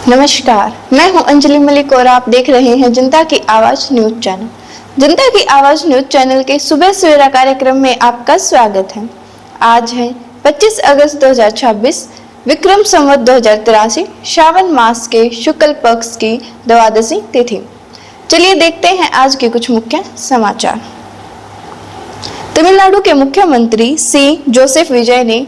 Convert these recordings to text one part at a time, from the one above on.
नमस्कार, मैं हूं अंजलि मलिक और आप देख रहे हैं जनता की आवाज न्यूज चैनल। जनता की आवाज न्यूज चैनल के सुबह सवेरा कार्यक्रम में आपका स्वागत है। आज है 25 अगस्त 2026, विक्रम संवत 2083, श्रावण मास के शुक्ल पक्ष की द्वादशी तिथि। चलिए देखते हैं आज के कुछ मुख्य समाचार। तमिलनाडु के मुख्यमंत्री सी जोसेफ विजय ने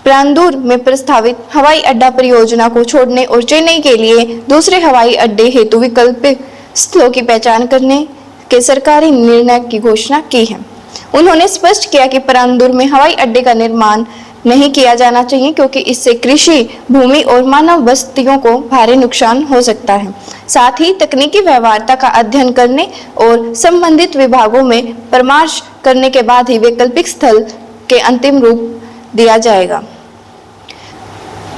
परांदूर में प्रस्तावित हवाई अड्डा परियोजना को छोड़ने और चेन्नई के लिए दूसरे हवाई अड्डे हेतु वैकल्पिक स्थलों की पहचान करने के सरकारी निर्णय की घोषणा की है। उन्होंने स्पष्ट किया कि परांदूर में हवाई अड्डे का निर्माण नहीं किया जाना चाहिए क्योंकि इससे कृषि भूमि और मानव बस्तियों को भारी नुकसान हो सकता है। साथ ही तकनीकी व्यवहार्यता का अध्ययन करने और संबंधित विभागों में परामर्श करने के बाद ही वैकल्पिक स्थल के अंतिम रूप दिया जाएगा।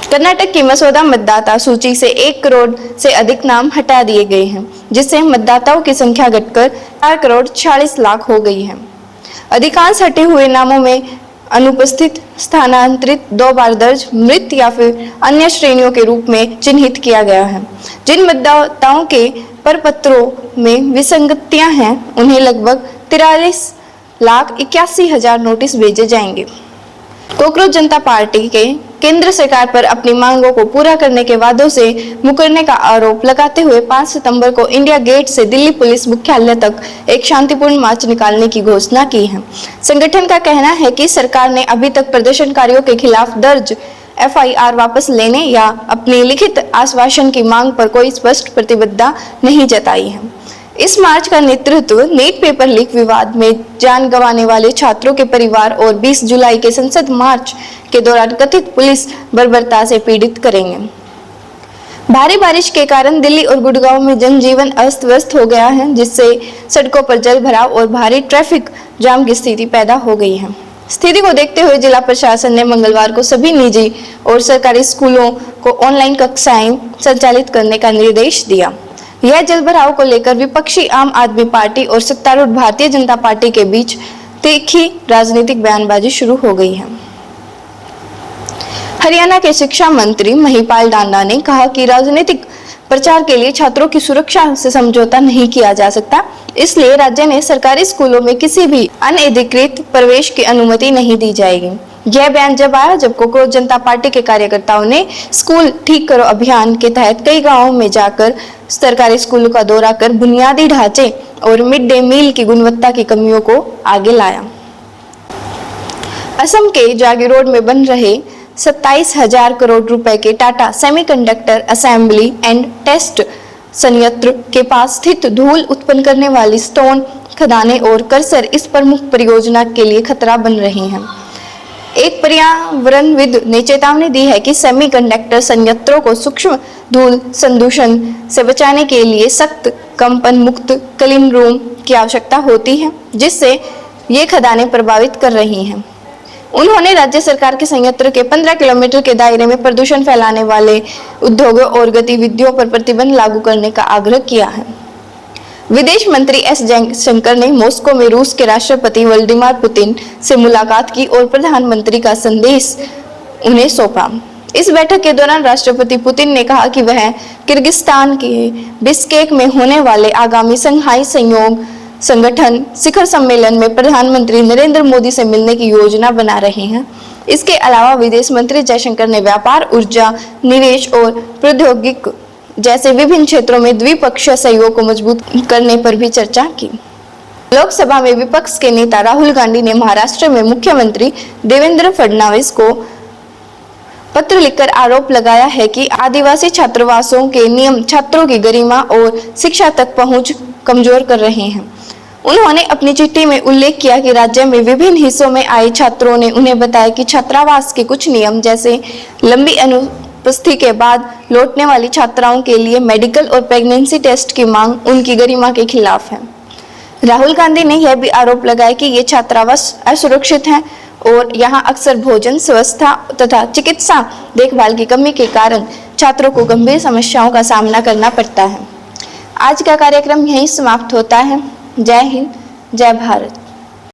कर्नाटक की मसौदा मतदाता सूची से 1 करोड़ से अधिक नाम हटा दिए गए हैं, जिससे मतदाताओं की संख्या घटकर 4 करोड़ 46 लाख हो गई है। अधिकांश हटे हुए नामों में अनुपस्थित, स्थानांतरित, 2 बार दर्ज, मृत या फिर अन्य श्रेणियों के रूप में चिन्हित किया गया है। जिन मतदाताओं के प्रपत्रों में विसंगतियां हैं, उन्हें लगभग 43,81,000 नोटिस भेजे जाएंगे। कोकरोच जनता पार्टी के केंद्र सरकार पर अपनी मांगों को पूरा करने के वादों से मुकरने का आरोप लगाते हुए 5 सितंबर को इंडिया गेट से दिल्ली पुलिस मुख्यालय तक एक शांतिपूर्ण मार्च निकालने की घोषणा की है। संगठन का कहना है कि सरकार ने अभी तक प्रदर्शनकारियों के खिलाफ दर्ज FIR वापस लेने या अपनी लिखित आश्वासन की मांग पर कोई स्पष्ट प्रतिबद्धता नहीं जताई है। इस मार्च का नेतृत्व नीट पेपर लीक विवाद में जान गंवाने वाले छात्रों के परिवार और 20 जुलाई के संसद मार्च के दौरान कथित पुलिस बर्बरता से पीड़ित करेंगे। भारी बारिश के कारण दिल्ली और गुड़गांव में जनजीवन अस्त व्यस्त हो गया है, जिससे सड़कों पर जल भराव और भारी ट्रैफिक जाम की स्थिति पैदा हो गई है। स्थिति को देखते हुए जिला प्रशासन ने मंगलवार को सभी निजी और सरकारी स्कूलों को ऑनलाइन कक्षाएं संचालित करने का निर्देश दिया। यह जलभराव को लेकर विपक्षी आम आदमी पार्टी और सत्तारूढ़ भारतीय जनता पार्टी के बीच तीखी राजनीतिक बयानबाजी शुरू हो गई है। हरियाणा के शिक्षा मंत्री महिपाल डांडा ने कहा कि राजनीतिक प्रचार के लिए छात्रों की सुरक्षा से समझौता नहीं किया जा सकता, इसलिए राज्य ने सरकारी स्कूलों में किसी भी अनधिकृत प्रवेश की अनुमति नहीं दी जाएगी। यह बयान जब आया जब कोकरोच जनता पार्टी के कार्यकर्ताओं ने स्कूल ठीक करो अभियान के तहत कई गांवों में जाकर सरकारी स्कूलों का दौरा कर बुनियादी ढांचे और मिड डे मील की गुणवत्ता की कमियों को आगे लाया। असम के जागीरोड में बन रहे 27,000 करोड़ रुपए के Tata semiconductor assembly and test संयंत्र के पास स्थित धूल उत्पन्न करने वाली स्टोन खदानें और कर्सर इस प्रमुख परियोजना के लिए खतरा बन रही हैं। एक पर्यावरणविद ने चेतावनी दी है कि सेमीकंडक्टर संयंत्रों को सूक्ष्म धूल संदूषण से बचाने के लिए सख्त कंपन मुक्त क्लीन रूम की आवश्यकता होती है, जिससे ये खदानें प्रभावित कर रही हैं। उन्होंने राज्य सरकार के संयंत्र के 15 किलोमीटर के दायरे में प्रदूषण फैलाने वाले उद्योगों और गतिविधियों पर प्रतिबंध लागू करने का आग्रह किया है। विदेश मंत्री एस जयशंकर ने मॉस्को में रूस के राष्ट्रपति व्लादिमीर पुतिन से मुलाकात की और प्रधानमंत्री का संदेश उन्हें सौंपा। इस बैठक के दौरान राष्ट्रपति पुतिन ने कहा कि वह किर्गिस्तान के बिश्केक में होने वाले आगामी शंघाई सहयोग संगठन शिखर सम्मेलन में प्रधानमंत्री नरेंद्र मोदी से मिलने की योजना बना रहे हैं। इसके अलावा विदेश मंत्री जयशंकर ने व्यापार, ऊर्जा, निवेश और प्रौद्योगिकी जैसे विभिन्न क्षेत्रों में द्विपक्षीय सहयोग को मजबूत करने पर भी चर्चा की। लोकसभा में विपक्ष के नेता राहुल गांधी ने महाराष्ट्र में मुख्यमंत्री देवेंद्र फडणवीस को पत्र लिखकर आरोप लगाया है कि आदिवासी छात्रावासों के नियम छात्रों की गरिमा और शिक्षा तक पहुंच कमजोर कर रहे हैं। उन्होंने अपनी चिट्ठी में उल्लेख किया कि राज्य में विभिन्न हिस्सों में आए छात्रों ने उन्हें बताया कि छात्रावास के कुछ नियम, जैसे लंबी अनुपस्थिति के बाद लौटने वाली छात्राओं के लिए मेडिकल और प्रेगनेंसी टेस्ट की मांग उनकी गरिमा के खिलाफ है। राहुल गांधी ने यह भी आरोप लगाया कि ये छात्रावास असुरक्षित हैं और यहाँ अक्सर भोजन, व्यवस्था तथा चिकित्सा देखभाल की कमी के कारण छात्रों को गंभीर समस्याओं का सामना करना पड़ता है। आज का कार्यक्रम यहीं समाप्त होता है। जय हिंद, जय भारत।